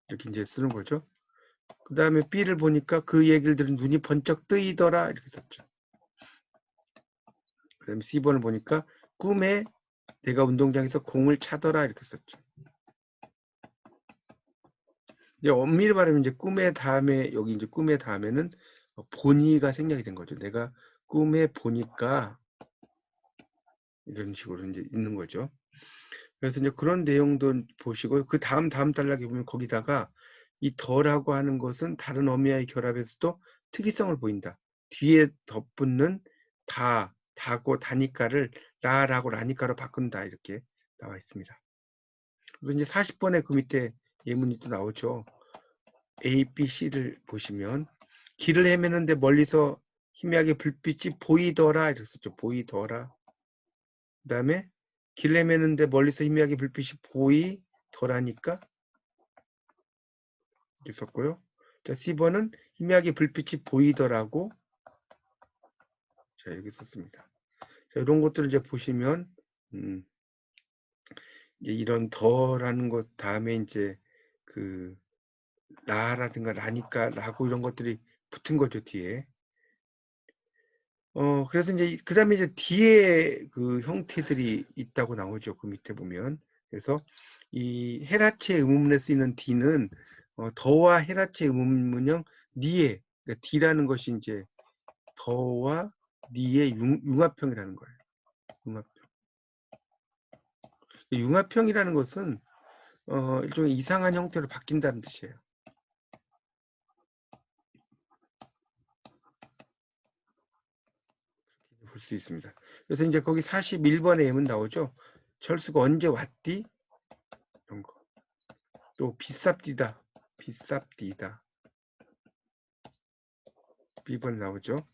이렇게 이제 쓰는 거죠. 그 다음에 B를 보니까 그 얘기를 들은 눈이 번쩍 뜨이더라 이렇게 썼죠. 그 다음에 C번을 보니까 꿈에 내가 운동장에서 공을 차더라 이렇게 썼죠. 이제 엄밀히 말하면 이제 꿈의 다음에 여기 이제 꿈의 다음에는 보니가 생략이 된 거죠. 내가 꿈에 보니까 이런 식으로 이제 있는 거죠. 그래서 이제 그런 내용도 보시고 그 다음 단락에 보면 거기다가 이 더라고 하는 것은 다른 어미와의 결합에서도 특이성을 보인다. 뒤에 덧붙는 다고 다니까를 라라고 라니까로 바꾼다 이렇게 나와 있습니다. 그래서 이제 40번에 그 밑에 예문이 또 나오죠. A, B, C를 보시면 길을 헤매는데 멀리서 희미하게 불빛이 보이더라 이렇게 썼죠. 보이더라. 그 다음에 길 헤매는데 멀리서 희미하게 불빛이 보이더라니까 이렇게 썼고요. 자, C번은 희미하게 불빛이 보이더라고. 자, 이렇게 썼습니다. 자, 이런 것들을 이제 보시면 이제 이런 더라는 것 다음에 이제 그 라라든가 라니까 라고 이런 것들이 붙은 거죠, 뒤에. 그래서 이제 그 다음에 이제 뒤에 그 형태들이 있다고 나오죠. 그 밑에 보면. 그래서 이 헤라체 의문문에 쓰이는 D는 더와 헤라체 의문문형 니에 그러니까 D라는 것이 이제 더와 니의 융합형이라는 거예요. 융합형. 융합형이라는 것은 일종의 이상한 형태로 바뀐다는 뜻이에요. 볼 수 있습니다. 그래서 이제 거기 41번에 예문 나오죠. 철수가 언제 왔디? 이런 거. 또 비쌉디다. 비쌉디다. B번 나오죠.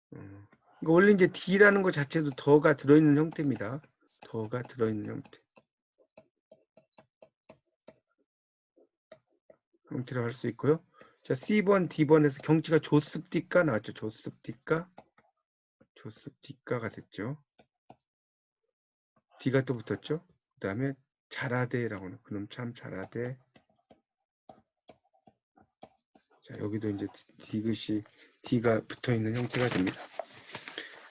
그러니까 원래 이제 D라는 것 자체도 더가 들어있는 형태입니다. 더가 들어있는 형태라고 할 수 있고요. 자, C번, D번에서 경치가 좋습디까 나왔죠. 좋습디까. 좋습디까가 됐죠. D가 또 붙었죠. 그 다음에 잘하대라고는 그놈 참 잘하대. 자, 여기도 이제 디귿이 D가 붙어 있는 형태가 됩니다.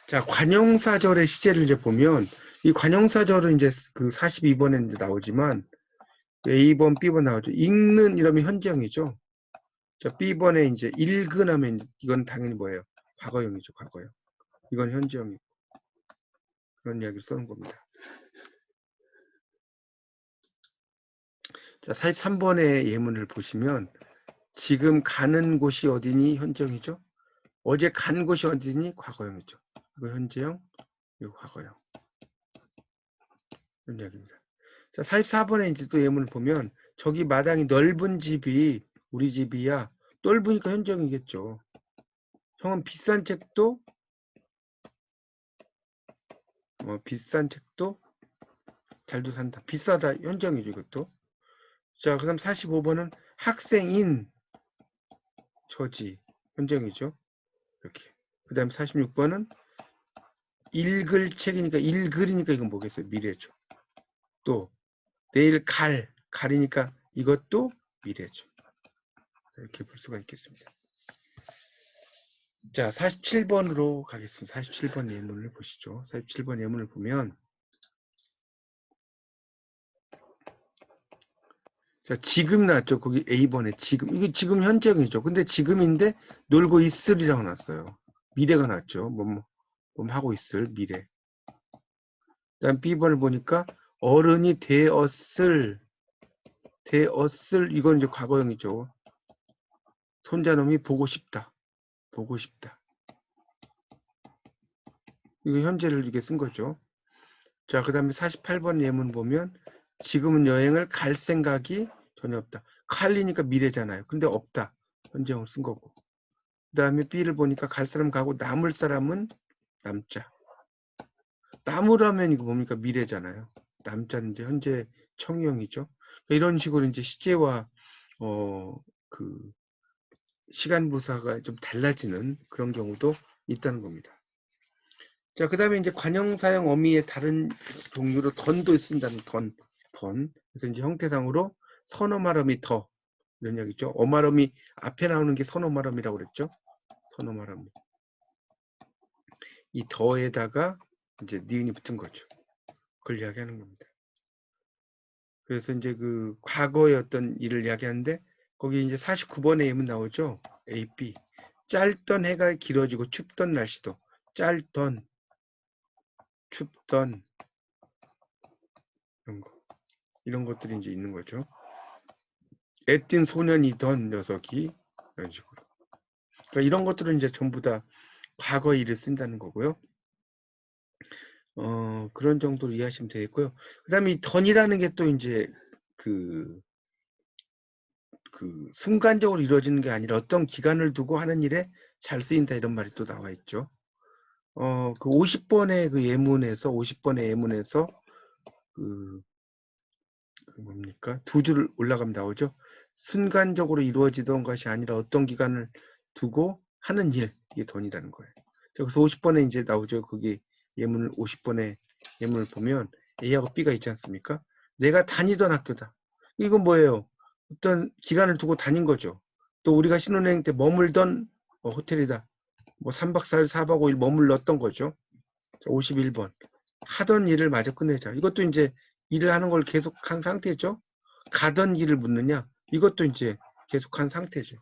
자, 관형사절의 시제를 이제 보면 이 관형사절은 이제 그 42번에 이제 나오지만 A번, B번 나오죠. 읽는 이러면 현재형이죠. 자, B번에 이제 읽은 하면 이건 당연히 뭐예요? 과거형이죠, 과거형. 이건 현재형이고. 그런 이야기를 쓰는 겁니다. 자, 43번의 예문을 보시면 지금 가는 곳이 어디니? 현재형이죠. 어제 간 곳이 어디니? 과거형이죠. 이거 현재형, 이거 과거형. 이런 이야기입니다. 자, 44번에 이제 또 예문을 보면 저기 마당이 넓은 집이 우리 집이야. 넓으니까 현재형이겠죠. 형은 비싼 책도 비싼 책도 잘도 산다. 비싸다. 현재형이죠, 이것도. 자, 그 다음 45번은 학생인 저지. 현재형이죠. 이렇게. 그 다음 46번은 읽을 책이니까 읽으리니까 이건 뭐겠어요? 미래죠. 또 내일 갈이니까 이것도 미래죠. 이렇게 볼 수가 있겠습니다. 자, 47번으로 가겠습니다. 47번 예문을 보시죠. 47번 예문을 보면 자, 지금 나왔죠. 거기 A번에 지금. 이게 지금 현재형이죠. 근데 지금인데 놀고 있으리라고 나왔어요. 미래가 나왔죠. 뭐 하고 있을 미래. 그다음 B번을 보니까 어른이 되었을 이건 이제 과거형이죠. 손자놈이 보고 싶다. 보고 싶다. 이거 현재를 이렇게 쓴 거죠. 자, 그 다음에 48번 예문 보면 지금은 여행을 갈 생각이 전혀 없다. 칼리니까 미래잖아요. 근데 없다. 현재형을 쓴 거고. 그 다음에 B를 보니까 갈 사람 가고 남을 사람은 남자. 남으라면 이거 뭡니까? 미래잖아요. 남자는 이제 현재 청유형이죠. 이런 식으로 이제 시제와 그 시간 부사가 좀 달라지는 그런 경우도 있다는 겁니다. 자, 그 다음에 이제 관형사형 어미의 다른 종류로 던도 쓴다는 던. 그래서 이제 형태상으로 선어말어미 더 이런 얘기죠. 어말어미 앞에 나오는 게 선어말어미라고 그랬죠. 선어말어미. 이 더에다가 이제 니은이 붙은 거죠. 그걸 이야기하는 겁니다. 그래서 이제 그 과거의 어떤 일을 이야기하는데 거기 이제 49번에 예문 나오죠. A, B. 짧던 해가 길어지고 춥던 날씨도 짧던 춥던 이런 것들이 이제 있는 거죠. 애띤 소년이던 녀석이 이런 식으로. 그러니까 이런 것들은 이제 전부 다 과거 일을 쓴다는 거고요. 그런 정도로 이해하시면 되겠고요. 그 다음에 이 던이라는 게 또 이제 그 순간적으로 이루어지는 게 아니라 어떤 기간을 두고 하는 일에 잘 쓰인다 이런 말이 또 나와 있죠. 그 50번의 그 예문에서 50번의 예문에서 그 뭡니까? 두 줄 올라가면 나오죠. 순간적으로 이루어지던 것이 아니라 어떤 기간을 두고 하는 일, 이게 던이라는 거예요. 그래서 50번에 이제 나오죠. 거기 예문을 50번에 예문을 보면 A하고 B가 있지 않습니까? 내가 다니던 학교다. 이건 뭐예요? 어떤 기간을 두고 다닌 거죠. 또 우리가 신혼여행 때 머물던 호텔이다. 뭐 3박 4일, 4박 5일 머물렀던 거죠. 51번. 하던 일을 마저 끝내자. 이것도 이제 일을 하는 걸 계속한 상태죠. 가던 일을 묻느냐? 이것도 이제 계속한 상태죠.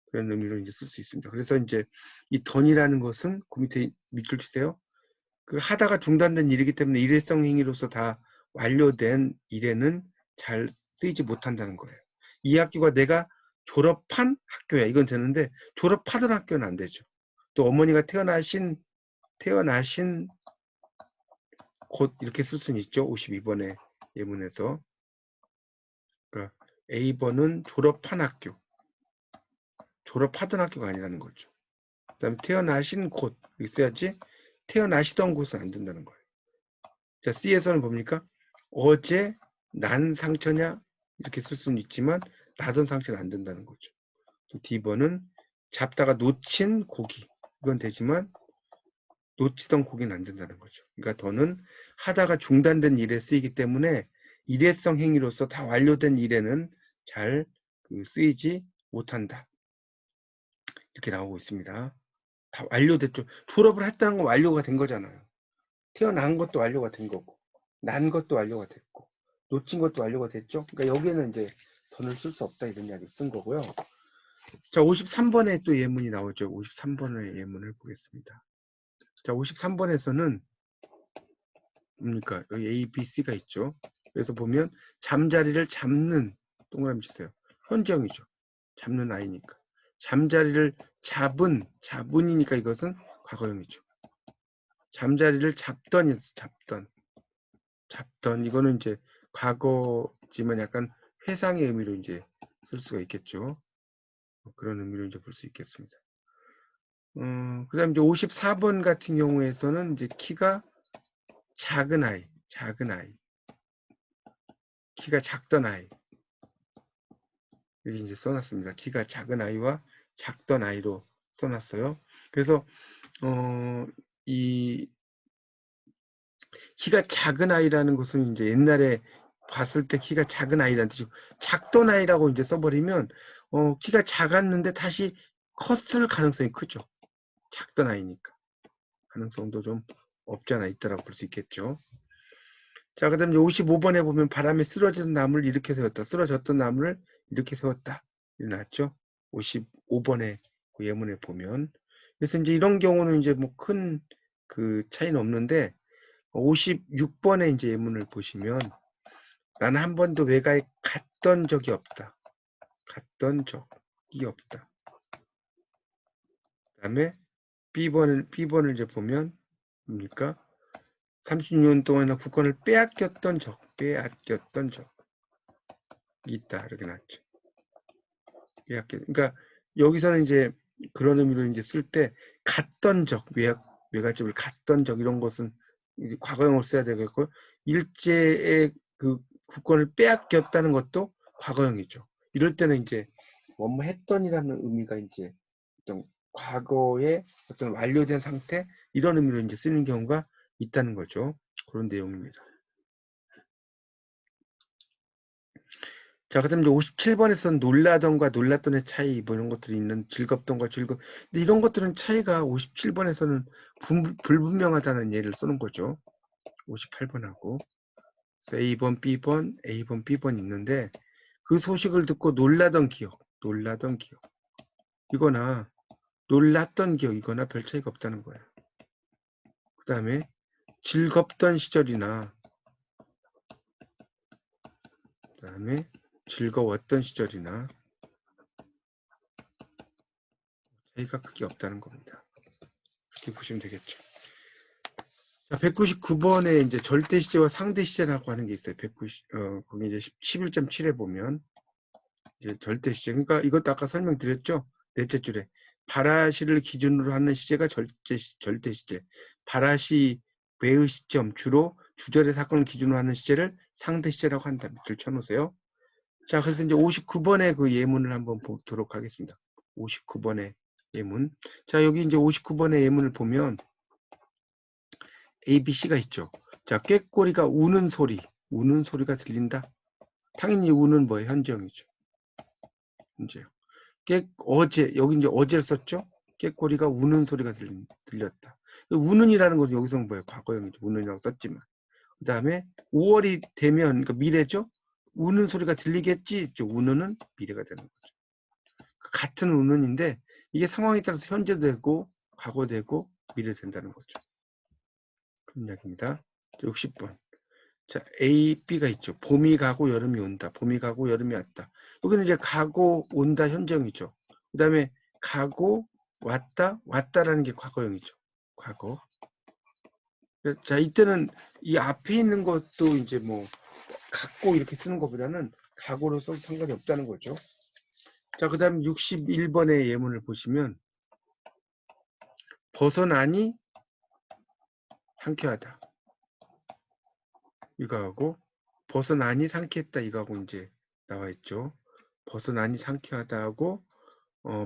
그런 의미로 이제 쓸 수 있습니다. 그래서 이제 이 던이라는 것은 그 밑에 밑줄 치세요. 그 하다가 중단된 일이기 때문에 일회성 행위로서 다 완료된 일에는 잘 쓰이지 못한다는 거예요. 이 학교가 내가 졸업한 학교야. 이건 되는데 졸업하던 학교는 안 되죠. 또 어머니가 태어나신 곳 이렇게 쓸 수는 있죠. 52번의 예문에서. 그러니까 A번은 졸업한 학교. 졸업하던 학교가 아니라는 거죠. 그 다음에 태어나신 곳 있어야지 태어나시던 곳은 안 된다는 거예요. 자, C에서는 뭡니까? 어제 난 상처냐 이렇게 쓸 수는 있지만 나던 상처는 안 된다는 거죠. 또 D번은 잡다가 놓친 고기 이건 되지만 놓치던 고기는 안 된다는 거죠. 그러니까 더는 하다가 중단된 일에 쓰이기 때문에 일회성 행위로서 다 완료된 일에는 잘 쓰이지 못한다. 이렇게 나오고 있습니다. 다 완료됐죠. 졸업을 했다는 건 완료가 된 거잖아요. 태어난 것도 완료가 된 거고 난 것도 완료가 됐고 놓친 것도 완료가 됐죠. 그러니까 여기에는 이제 더는 쓸 수 없다 이런 이야기 쓴 거고요. 자, 53번에 또 예문이 나오죠. 53번의 예문을 보겠습니다. 자, 53번에서는 뭡니까? 여기 A, B, C가 있죠. 그래서 보면 잠자리를 잡는 동그라미 치세요. 현재형이죠. 잡는 아이니까. 잠자리를 잡은이니까 이것은 과거형이죠. 잠자리를 잡던 이거는 이제 과거지만 약간 회상의 의미로 이제 쓸 수가 있겠죠. 그런 의미로 이제 볼 수 있겠습니다. 그 다음 이제 54번 같은 경우에서는 이제 키가 작은 아이. 키가 작던 아이. 여기 이제 써놨습니다. 키가 작은 아이와 작던 아이로 써놨어요. 그래서 이 키가 작은 아이라는 것은 이제 옛날에 봤을 때 키가 작은 아이라는 뜻이고 작던 아이라고 이제 써버리면 키가 작았는데 다시 컸을 가능성이 크죠. 작던 아이니까 가능성도 좀 없지 않아 있다라고 볼 수 있겠죠. 자, 그 다음에 55번에 보면 바람에 쓰러진 나무를 이렇게 세웠다. 쓰러졌던 나무를 이렇게 세웠다. 나왔죠? 55번에 그 예문에 보면. 그래서 이제 이런 경우는 이제 뭐 큰 그 차이는 없는데 56번에 이제 예문을 보시면 나는 한 번도 외가에 갔던 적이 없다. 갔던 적이 없다. 그 다음에 B번을 이제 보면 뭡니까? 36년 동안이나 국권을 빼앗겼던 적이 있다. 이렇게 나왔죠. 그러니까 여기서는 이제 그런 의미로 이제 쓸 때 갔던 적, 외갓집을 갔던 적 이런 것은 이제 과거형을 써야 되겠고 일제의 그 국권을 빼앗겼다는 것도 과거형이죠. 이럴 때는 이제 뭐뭐 했던이라는 의미가 이제 어떤 과거의 어떤 완료된 상태 이런 의미로 이제 쓰는 경우가 있다는 거죠. 그런 내용입니다. 자, 그다음 이제 57번에서는 놀라던과 놀랐던의 차이 뭐 이런 것들이 있는 즐겁던과 즐겁. 근데 이런 것들은 차이가 57번에서는 불분명하다는 예를 쓰는 거죠. 58번하고. 그래서 A번, B번 있는데 그 소식을 듣고 놀라던 기억 이거나 놀랐던 기억이거나 별 차이가 없다는 거예요. 그 다음에 즐겁던 시절이나 그 다음에 즐거웠던 시절이나 차이가 크게 없다는 겁니다. 이렇게 보시면 되겠죠. 자, 199번에 이제 절대 시제와 상대 시제라고 하는 게 있어요. 거기 이제 11.7에 보면 이제 절대 시제. 그러니까 이것도 아까 설명드렸죠. 넷째 줄에 바라시를 기준으로 하는 시제가 절대 시제. 바라시 외의 시점 주로 주절의 사건을 기준으로 하는 시제를 상대 시제라고 한다. 밑줄 쳐놓으세요. 자, 그래서 이제 59번의 그 예문을 한번 보도록 하겠습니다. 59번의 예문. 자, 여기 이제 59번의 예문을 보면 A, B, C가 있죠. 자, 꾀꼬리가 우는 소리가 들린다. 당연히 우는 뭐예요? 현재형이죠. 현재형. 여기 이제 어제를 썼죠? 꾀꼬리가 우는 소리가 들렸다. 우는이라는 것은 여기서는 뭐예요? 과거형이죠. 우는이라고 썼지만. 그 다음에 5월이 되면, 그러니까 미래죠? 우는 소리가 들리겠지? 우는은 미래가 되는 거죠. 같은 우는인데, 이게 상황에 따라서 현재 되고, 과거 되고, 미래 된다는 거죠. 그런 이야기입니다. 60번. 자, A, B가 있죠. 봄이 가고 여름이 온다. 봄이 가고 여름이 왔다. 여기는 이제 가고 온다 현재형이죠. 그 다음에 가고 왔다라는 게 과거형이죠. 과거. 자, 이때는 이 앞에 있는 것도 이제 뭐 갖고 이렇게 쓰는 것보다는 가고로 써도 상관이 없다는 거죠. 자, 그 다음 61번의 예문을 보시면 벗어나니 상쾌하다. 이거하고 벗어나니 상쾌했다. 이거하고 이제 나와 있죠. 벗어나니 상쾌하다 하고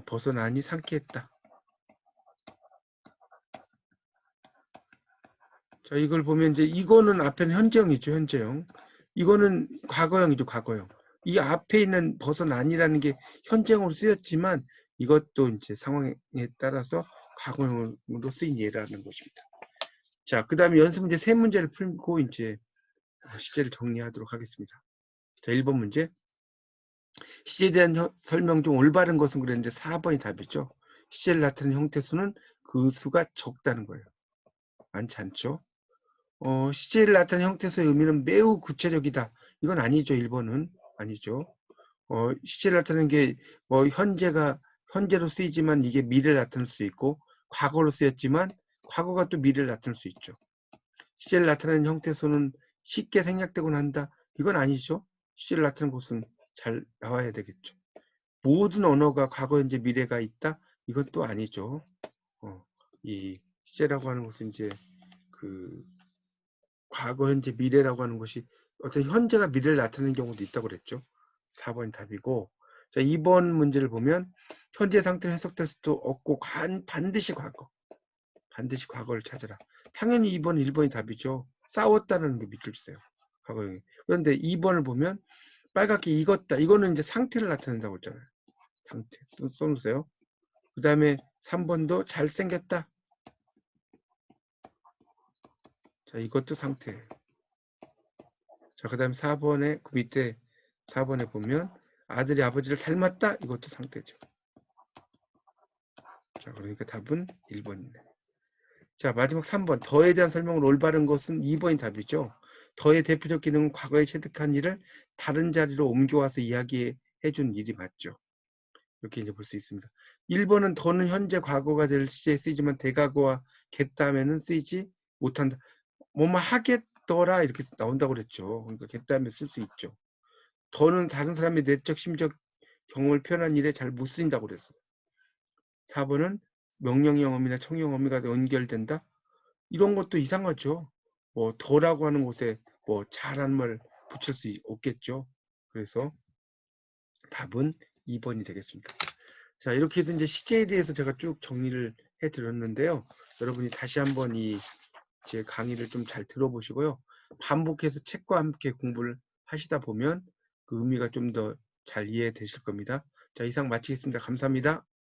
벗어나니 상쾌했다. 자, 이걸 보면 이제 이거는 앞에는 현재형이죠. 현재형. 이거는 과거형이죠. 과거형. 이 앞에 있는 벗어나니라는 게 현재형으로 쓰였지만 이것도 이제 상황에 따라서 과거형으로 쓰인 예라는 것입니다. 자, 그 다음에 연습 문제 3문제를 풀고 이제 시제를 정리하도록 하겠습니다. 자, 1번 문제. 시제에 대한 설명 중 올바른 것은 그랬는데 4번이 답이죠. 시제를 나타내는 형태수는 그 수가 적다는 거예요. 많지 않죠. 시제를 나타내는 형태수의 의미는 매우 구체적이다. 이건 아니죠. 1번은 아니죠. 시제를 나타내는 게 뭐 현재로 쓰이지만 이게 미래를 나타낼 수 있고 과거로 쓰였지만 과거가 또 미래를 나타낼 수 있죠. 시제를 나타내는 형태수는 쉽게 생략되곤 한다. 이건 아니죠. 시제를 나타내는 것은 잘 나와야 되겠죠. 모든 언어가 과거, 현재, 미래가 있다? 이건 또 아니죠. 이 시제라고 하는 것은 이제 그 과거, 현재, 미래라고 하는 것이 어떤 현재가 미래를 나타내는 경우도 있다고 그랬죠. 4번이 답이고, 자, 2번 문제를 보면 현재 상태는 해석될 수도 없고 반드시 과거를 찾아라. 당연히 2번, 1번이 답이죠. 싸웠다는 게 밑줄 주세요. 과거형이. 그런데 2번을 보면 빨갛게 익었다. 이거는 이제 상태를 나타낸다고 했잖아요. 상태 써놓으세요. 그 다음에 3번도 잘생겼다. 자, 이것도 상태예요. 자, 그 다음에 4번에, 그 밑에 4번에 보면 아들이 아버지를 닮았다? 이것도 상태죠. 자, 그러니까 답은 1번이네. 자, 마지막 3번. 더에 대한 설명을 올바른 것은 2번이 답이죠. 더의 대표적 기능은 과거에 체득한 일을 다른 자리로 옮겨와서 이야기해 준 일이 맞죠. 이렇게 이제 볼 수 있습니다. 1번은 더는 현재 과거가 될 시제에 쓰이지만 대과거와 겠다음에는 쓰이지 못한다. 뭐뭐 하겠더라 이렇게 나온다고 그랬죠. 그러니까 겠다음에 쓸 수 있죠. 더는 다른 사람의 내적 심적 경험을 표현한 일에 잘 못 쓰인다고 그랬어요. 4번은 명령형 어미나 청형 어미가 연결된다. 이런 것도 이상하죠. 뭐 더라고 하는 곳에 뭐 잘한 말 붙일 수 없겠죠. 그래서 답은 2번이 되겠습니다. 자, 이렇게 해서 이제 시제에 대해서 제가 쭉 정리를 해 드렸는데요. 여러분이 다시 한번 제 강의를 좀 잘 들어보시고요. 반복해서 책과 함께 공부를 하시다 보면 그 의미가 좀 더 잘 이해되실 겁니다. 자, 이상 마치겠습니다. 감사합니다.